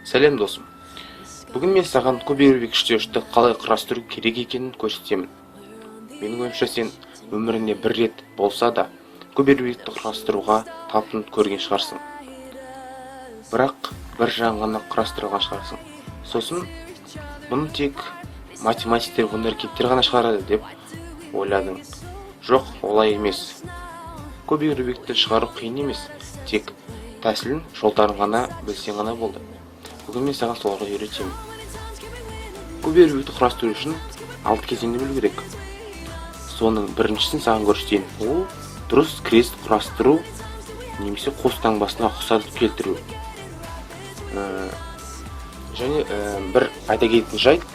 Сәлем досым. Бүгін мен саған көбербек штешті қалай құрастыру керек екенін көрсетемін. Менің ойымша сен өміріңде бір рет болса да көбербекті құрастыруға талпынып көрген шығарсың. Бірақ бір жағын ғана құрастырған шығарсың. Сосын бұны тек математиктер, өнеркеттер ғана шығарады деп ойладың. Жоқ, олай емес. Көбербекті шығару қиын емес. Тек тәсілін, жолдарын ғана білсең ғана болды. Бүгін мен саған соларға үйретемін. Көбербекті құрастыру үшін 6 кезеңді білу керек. Соның біріншісін саған көрсетейін. Ол дұрыс крест құрастыру немесе қос таңбасына ұқсатып келтіру. Және бір айта кететін жайт,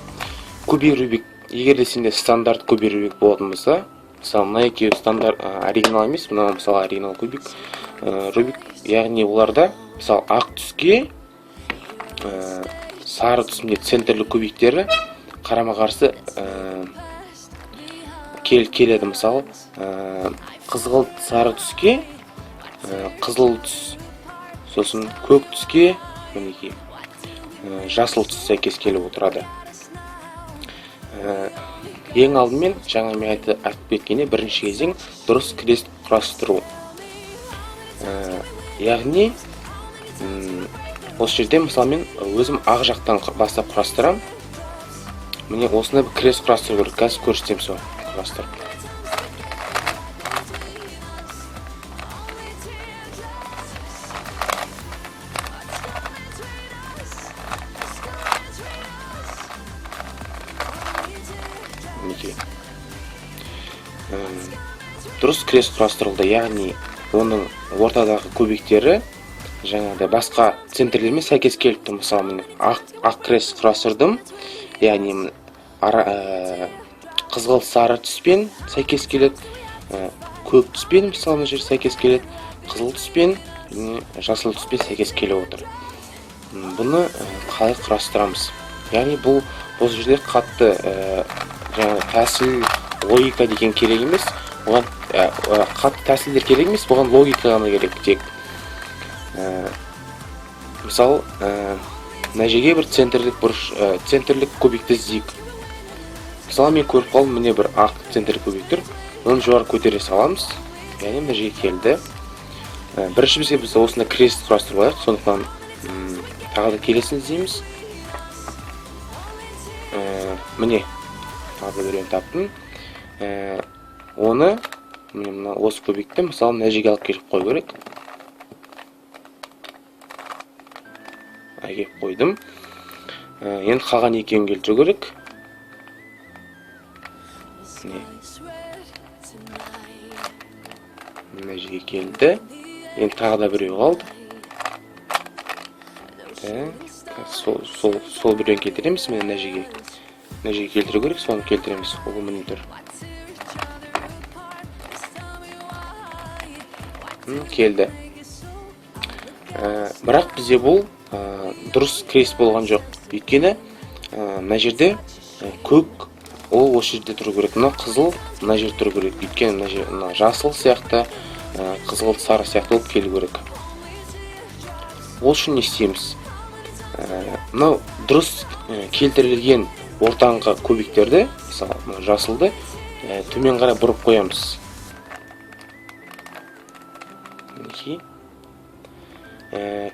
көбербек, егер де сенде стандарт көбербек болатын болса, мысалы мына екеуі стандарт оригинал емес, мына мысалы оригинал кубик, рубик, яғни оларда мысалы ақ түске сары түсінде центрлік кубиктері қарама-қарсы келеді. Мысалы қызғылт сары түске қызыл түс, сосын көк түске мінекей жасыл түс сәйкес келіп отырады. Ең алдымен жаңа мен айтып кеткенде бірінші кезең дұрыс крест құрастыру. Яғни осы жерде мысалы мен өзім ақ жақтан бастап құрастырам. Міне осындай бір крест құрастыру керек. Қазір көрсетемін соны құрастырып. Мінекей. Дұрыс крест құрастырылды, яғни оның ортадағы кубиктері жаңағыдай басқа центрлермен сәйкес келіп тұр. Мысалы мен ақ крест құрастырдым, яғни қызғылт сары түспен сәйкес келеді, көк түспен мысалы мына жер сәйкес келеді, қызыл түспен, жасыл түспен сәйкес келіп отыр. Бұны қалай құрастырамыз? Яғни бұл жерде қатты тәсіл, логика деген керек емес. Оған қатты тәсілдер керек емес, бұған логика ғана керек тек. Мысалы, мына жерге бір центрлік кубикті іздейік. Мысалы, мен көріп қалдым, міне бір ақ центрлік кубик тұр. Оны жоғары көтере саламыз. Яғни мына жерге келді. Бірінші біз осында крест құрастырып алайық. Сондықтан тағы да келесін іздейміз. Міне, тағы да біреуін таптым. Оны осы кубикті мысалы мына жерге алып келіп қою керек. Әкеп қойдым. Енді қалған екеуін келтіру керек. Мына жерге келді. Енді тағы да біреу қалды. Сол біреуін келтіреміз. Мына жерге келтіру керек. Соны келтіреміз. Ол міне тұр. Келді. Бірақ бізде бұл дұрыс крест болған жоқ. Өйткені мына жерде көк ол осы жерде тұру керек. Мына қызыл мына жерде тұру керек. Өйткені мына жасыл сияқты, қызғылт сары сияқты болып келу керек. Ол үшін не істейміз? Мынау дұрыс келтірілген ортаңғы кубиктерді, мысалы жасылды төмен қарай бұрып қоямыз.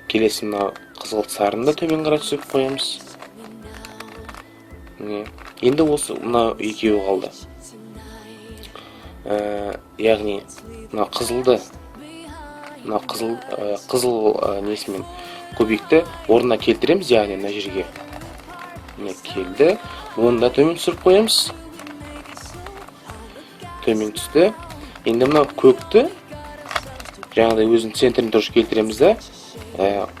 Келесі мына қызғылт сарыны да төмен қарай түсіп қоямыз. Енді осы мына екеуі қалды. Яғни мына қызыл несімен кубикті орнына келтіреміз, яғни мына жерге. Міне келді. Оны да төмен түсіріп қоямыз. Төмен түсті. Енді мына көкті жаңағыдай өзінің центрін дұрыс келтіреміз да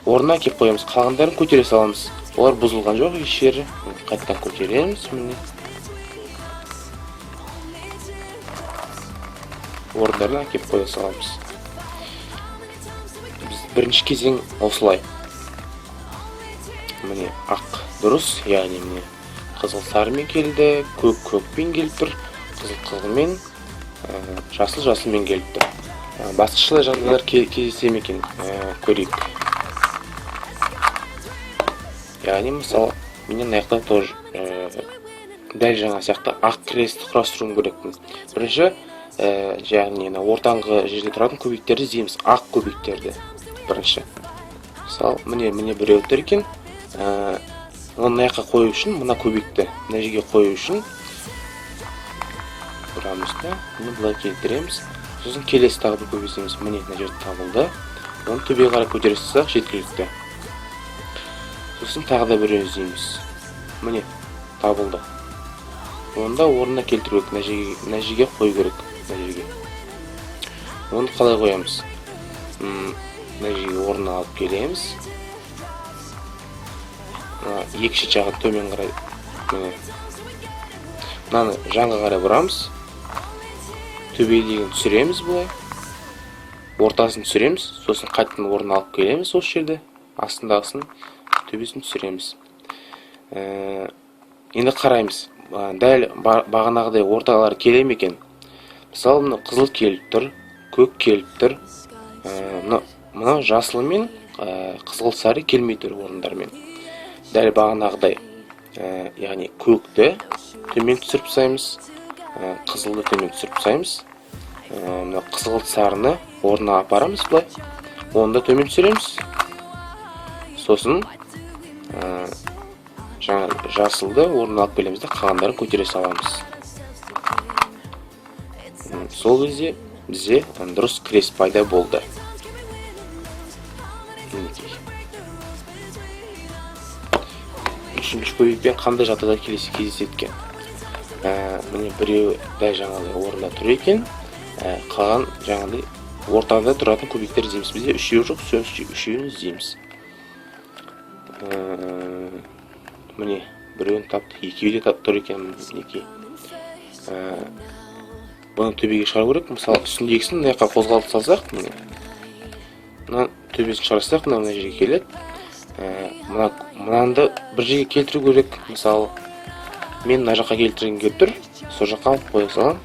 орнына кеп қоямыз. Қалғандарын көтере саламыз. Олар бұзылған жоқ, еш жері. Қайттан көтереміз. Орындарына кеп қоя саламыз. Бірінші кезең осылай. Міне ақ дұрыс, яғни міне қызыл сарымен келді, көк көкпен келіп тұр, қызыл қызылмен, жасыл жасылмен келіп тұр. Басқаша жағдайлар кездесе ме екен, көрейік. яғни мысалы мен мына жақта тоже дәл жаңа сияқты ақ крестті құрастыруым керекпін. Бірінші яғни ортаңғы жерде тұратын көбейттерді іздейміз, ақ көбейттерді бірінші. Мысалы міне біреу тұр екен, оны мына жаққа қою үшін мына көбейтті мына жерге қою үшін бұрамыз да, мұны былай келтіреміз. Сосын келесі тағы бір көбейтеміз. Міне мына жерде табылды. Оны төбеге қарай көтере салсақ жеткілікті. Сосын тағы да біреу іздейміз. Міне табылды. Онда орнына келтіру керек, мына жерге қою керек, мына жерге. Оны қалай қоямыз? Мына жерге орнына алып келеміз. Екі шет жағы төмен қарай, мынаны жанға қарай бұрамыз. Төбеге дейін түсіреміз былай. Ортасын түсіреміз, сосын қайтадан орнына алып келеміз осы жерде. Астындағысын төбесін түсіреміз. Енді қараймыз. Дәл бағанағыдай орталары келе ме екен? Мысалы, мына қызыл келіп тұр, көк келіп тұр. Мына жасыл мен қызыл сары келмей тұр орындармен. Дәл бағанағыдай, яғни көкті төмен түсіріп тастаймыз, қызылды төмен түсіріп тастаймыз. Қызыл сарыны орнына апарамыз былай. Оны да төмен түсіреміз. Сосын жаңа жасылды орнына алып келеміз де қалғандарын көтере саламыз. Сол кезде бізде дұрыс крест пайда болды. Үшінші көбейтпен қандай жағдайда кездеседі екен? Міне біреу дәл жаңағыдай орында тұр екен, қалған жаңағыдай ортада тұратын көбейттер іздейміз. Бізде үшеуі жоқ, үшеуін іздейміз. Міне біреуін тапты, екеуі де тұр екен, мінекей. Бұны төбеге шығару керек. Мысалы, үстіндегісін мына жаққа қозғалтып салсақ, міне. Мына төбесін шығарсақ, мына жерге келеді. Мынаны бір жерге келтіру керек. Мысалы, мен мына жаққа келтірген келіп тұр, сол жаққа алып қоя салам.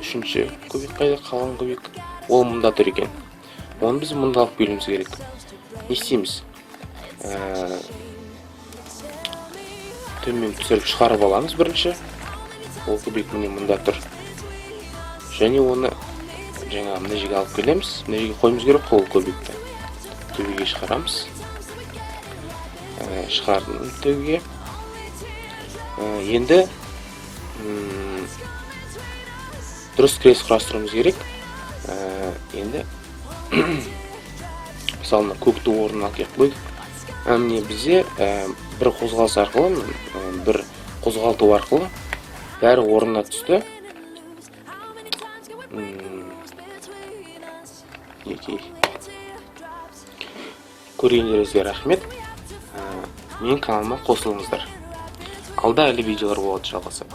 Үшінші көбек қайда, қалған көбек? Ол мұнда тұр екен. Оны біз мұнда алып келуіміз керек. Не істейміз? Төмен түсіріп шығарып аламыз бірінші. Ол көбек міне мұнда тұр. Және оны жаңа мына жерге алып келеміз. Мына жерге қойымыз керек қол көбекті. Төбеге шығарамыз. Шығардым төбеге. Енді дұрыс крест құрастыруымыз керек. Енді мысалы көкті орнына алып қойдық. Міне бізде бір қозғалыс арқылы, бір қозғалту арқылы бәрі орнына түсті. Көргендеріңізге рахмет. Менің каналыма қосылыңыздар. Алда әлі видеолар болады жалғасып.